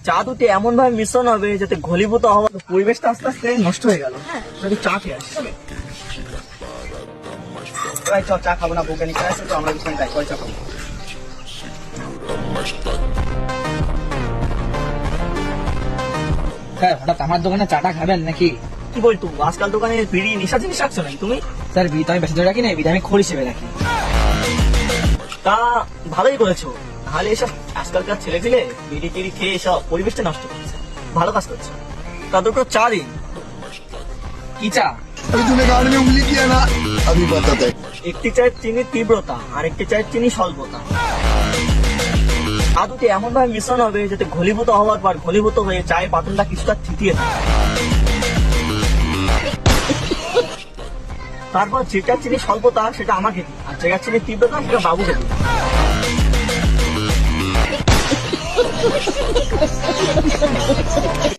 চা দুটি এমন ভাবে মিশ্রণ হবে যাতে ঘনীভূত হওয়ার পরিবেশটা আস্তে আস্তে নষ্ট হয়ে গেল। হ্যাঁ, চা খেয়ে আসি। চল, চা খাবো না, বউকে নিয়ে আসে তো আমরা কিছু যাই, চা খাবো। স্যার হঠাৎ আমার দোকানে চাটা খাবেন নাকি? কি বলতো, আজকাল দোকানে বিড়ি নেশা জিনিস রাখছো নাকি তুমি? স্যার বিড়ি তো আমি বেশি ধরে রাখি না, বিড়ি আমি খোর হিসেবে রাখি। তা ভালোই করেছো, তাহলে এসব আজকালকার ছেলে ছেলে বিড়ি টিড়ি খেয়ে এসব পরিবেশটা নষ্ট করছে। ভালো কাজ করছো। তা দুটো চা দিন। কি চা? अभी तूने गाड़ी में उंगली किया ना, अभी बताते। একটি চায়ের চিনির তীব্রতা আর একটি চায়ের চিনি স্বল্পতা। চা দুটি এমন ভাবে মিশ্রণ হবে যাতে ঘনীভূত হওয়ার পর ঘনীভূত হয়ে চায়ের পাতনটা কিছুটা থিতিয়ে থাকে। তারপর যেটা চিনি স্বল্পতা সেটা আমাকে দিই, আর যেটা চিনি তীব্রতা সেটা বাবুকে দিই।